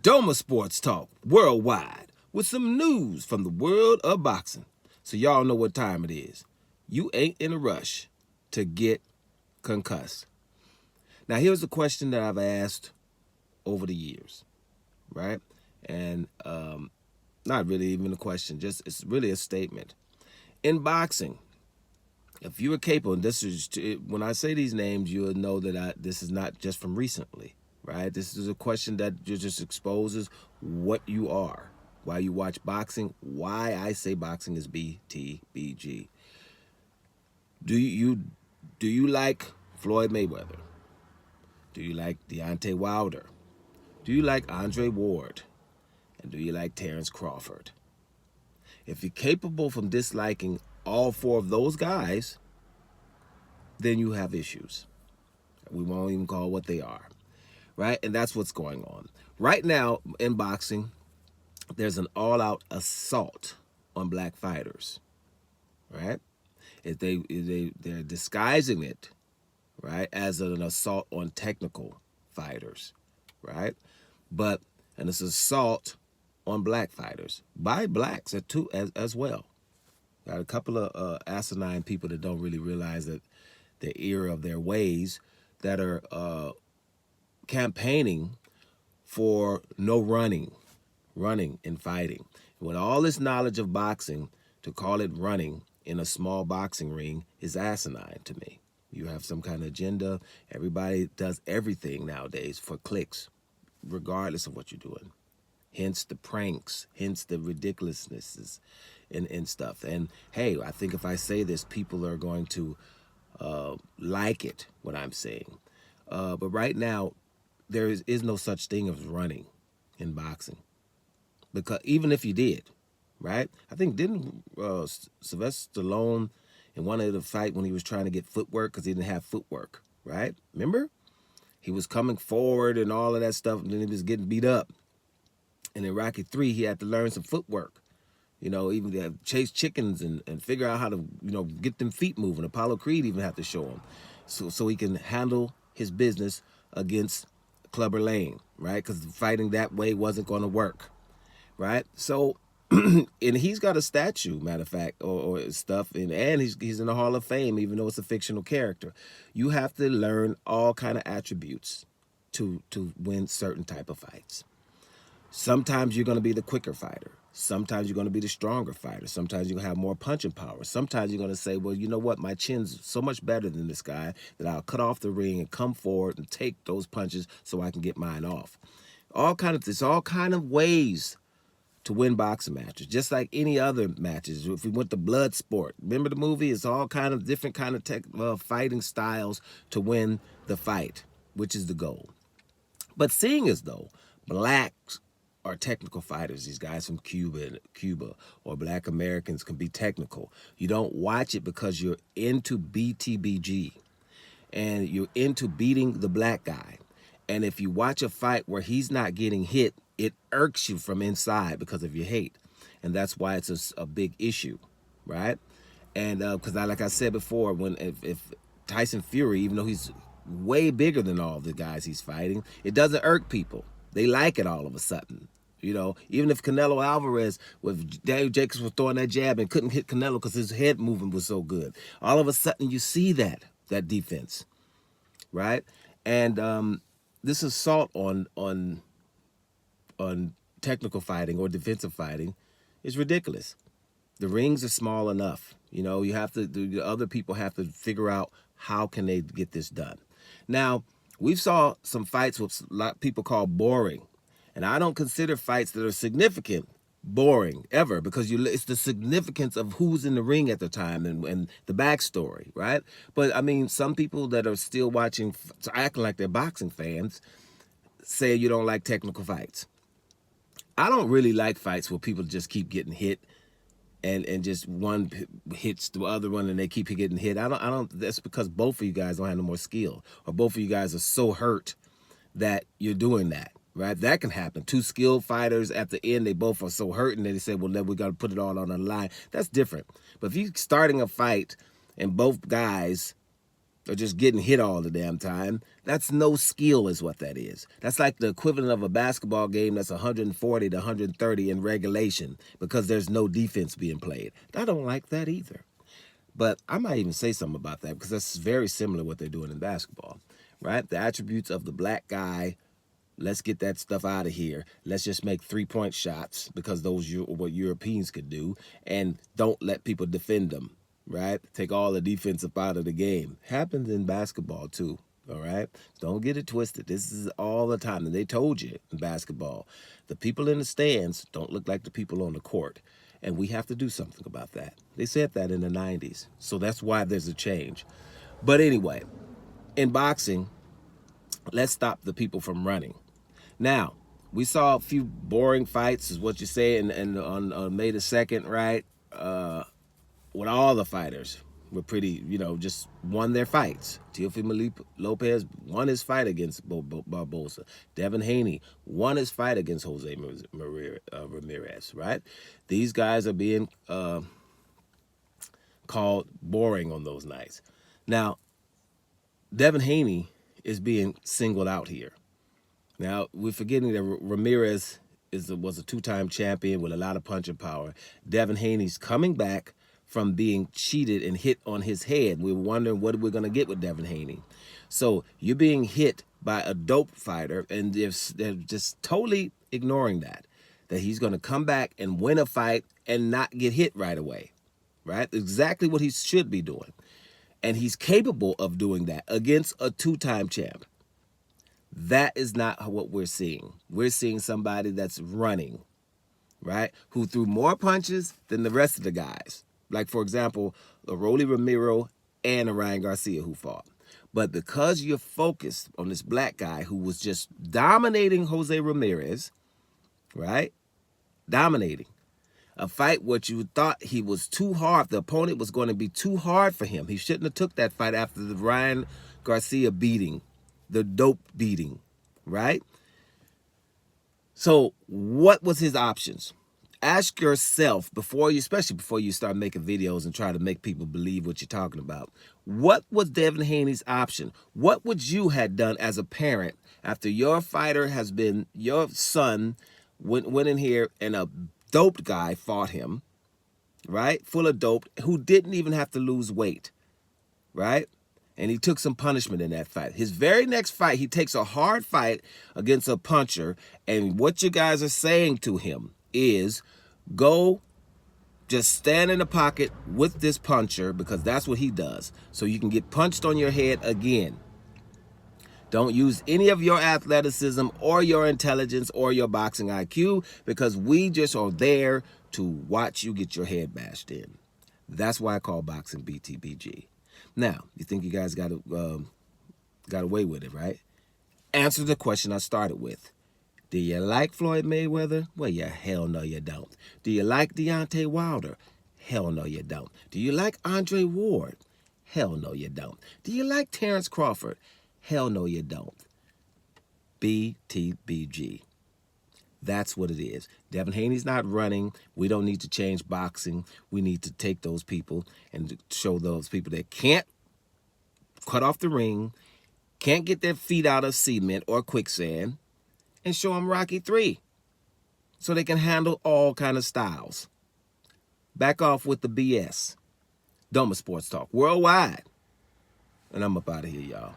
Doma Sports Talk worldwide with some news from the world of boxing. So y'all know what time it is. You ain't in a rush to get concussed. Now here's a question that I've asked over the years, right? And not really even a question, just it's really a statement. In boxing, if you are capable, and this is when I say these names, you'll know that this is not just from recently, right? This is a question that just exposes what you are, why you watch boxing, why I say boxing is BTBG. Do you like Floyd Mayweather? Do you like Deontay Wilder? Do you like Andre Ward? And do you like Terrence Crawford? If you're capable from disliking all four of those guys, then you have issues. We won't even call what they are, right? And that's what's going on. Right now in boxing, there's an all-out assault on black fighters, right? They're disguising it, right, as an assault on technical fighters, right? But and it's assault on black fighters by blacks as well. Got a couple of asinine people that don't really realize that the error of their ways that are campaigning for no running and fighting. With all this knowledge of boxing, to call it running in a small boxing ring is asinine to me. You have some kind of agenda. Everybody does everything nowadays for clicks, regardless of what you're doing. Hence the pranks, hence the ridiculousnesses and stuff. And hey, I think if I say this, people are going to like it, what I'm saying. But right now, there is no such thing as running in boxing. Because even if you did, right? I think didn't Sylvester Stallone in one of the fight when he was trying to get footwork because he didn't have footwork, right? Remember? He was coming forward and all of that stuff, and then he was getting beat up. And in Rocky 3, he had to learn some footwork. You know, even chase chickens and figure out how to, get them feet moving. Apollo Creed even had to show him. So he can handle his business against Clubber Lang, right? Because fighting that way wasn't going to work, right? So, and he's got a statue, matter of fact, or stuff, and he's in the Hall of Fame, even though it's a fictional character. You have to learn all kind of attributes to win certain type of fights. Sometimes you're going to be the quicker fighter. Sometimes you're going to be the stronger fighter. Sometimes you're going to have more punching power. Sometimes you're going to say, well, you know what? My chin's so much better than this guy that I'll cut off the ring and come forward and take those punches so I can get mine off. There's all kind of ways to win boxing matches, just like any other matches. If we went to blood sport, remember the movie? It's all kind of different kind of fighting styles to win the fight, which is the goal. But seeing as though blacks are technical fighters, these guys from Cuba or black Americans can be technical. You don't watch it because you're into BTBG and you're into beating the black guy. And if you watch a fight where he's not getting hit, it irks you from inside because of your hate. And that's why it's a big issue, right? And because like I said before, if Tyson Fury, even though he's way bigger than all the guys he's fighting, it doesn't irk people. They like it all of a sudden. Even if Canelo Alvarez, with Daniel Jacobs was throwing that jab and couldn't hit Canelo because his head movement was so good, all of a sudden you see that defense, right? And this assault on technical fighting or defensive fighting is ridiculous. The rings are small enough. You have to. The other people have to figure out how can they get this done. Now, we've saw some fights what a lot of people call boring. And I don't consider fights that are significant boring ever because it's the significance of who's in the ring at the time and the backstory, right? But, I mean, some people that are still watching, acting like they're boxing fans, say you don't like technical fights. I don't really like fights where people just keep getting hit and just one hits the other one and they keep getting hit. I don't. That's because both of you guys don't have no more skill, or both of you guys are so hurt that you're doing that. Right, that can happen. Two skilled fighters at the end, they both are so hurt, and they say, "Well, then we got to put it all on the line." That's different. But if you're starting a fight and both guys or just getting hit all the damn time. That's no skill is what that is. That's like the equivalent of a basketball game that's 140 to 130 in regulation because there's no defense being played. I don't like that either. But I might even say something about that because that's very similar to what they're doing in basketball, right? The attributes of the black guy, let's get that stuff out of here. Let's just make 3-point shots because those are what Europeans could do, and don't let people defend them, right? Take all the defense up out of the game. Happens in basketball too, all right? Don't get it twisted. This is all the time. And they told you in basketball, the people in the stands don't look like the people on the court. And we have to do something about that. They said that in the 90s. So that's why there's a change. But anyway, in boxing, let's stop the people from running. Now, we saw a few boring fights, is what you say, and on May the 2nd, right? When all the fighters were pretty, just won their fights. Teofimo Lopez won his fight against Barbosa. Devin Haney won his fight against Jose Ramirez, right? These guys are being called boring on those nights. Now, Devin Haney is being singled out here. Now, we're forgetting that Ramirez was a 2-time champion with a lot of punching power. Devin Haney's coming back from being cheated and hit on his head. We're wondering what we're going to get with Devin Haney. So you're being hit by a dope fighter, and they're just totally ignoring that he's going to come back and win a fight and not get hit right away, right? Exactly what he should be doing. And he's capable of doing that against a 2-time champ. That is not what we're seeing. We're seeing somebody that's running, right? Who threw more punches than the rest of the guys. Like, for example, Rolly Romero and Ryan Garcia who fought. But because you're focused on this black guy who was just dominating Jose Ramirez, right? Dominating. A fight what you thought he was too hard. The opponent was going to be too hard for him. He shouldn't have took that fight after the Ryan Garcia beating, the dope beating, right? So what was his options? Ask yourself especially before you start making videos and try to make people believe what you're talking about. What was Devin Haney's option? What would you have done as a parent after your fighter has been, your son went in here and a doped guy fought him, right? Full of dope, who didn't even have to lose weight, right? And he took some punishment in that fight. His very next fight, he takes a hard fight against a puncher, and what you guys are saying to him is, go just stand in the pocket with this puncher because that's what he does. So you can get punched on your head again. Don't use any of your athleticism or your intelligence or your boxing IQ because we just are there to watch you get your head bashed in. That's why I call boxing BTBG. Now, you think you guys got away with it, right? Answer the question I started with. Do you like Floyd Mayweather? Well, yeah, hell no you don't. Do you like Deontay Wilder? Hell no you don't. Do you like Andre Ward? Hell no you don't. Do you like Terrence Crawford? Hell no you don't. BTBG. That's what it is. Devin Haney's not running. We don't need to change boxing. We need to take those people and show those people that can't cut off the ring, can't get their feet out of cement or quicksand, and show them Rocky 3 so they can handle all kind of styles. Back off with the BS. Doma Sports Talk worldwide. And I'm up out of here, y'all.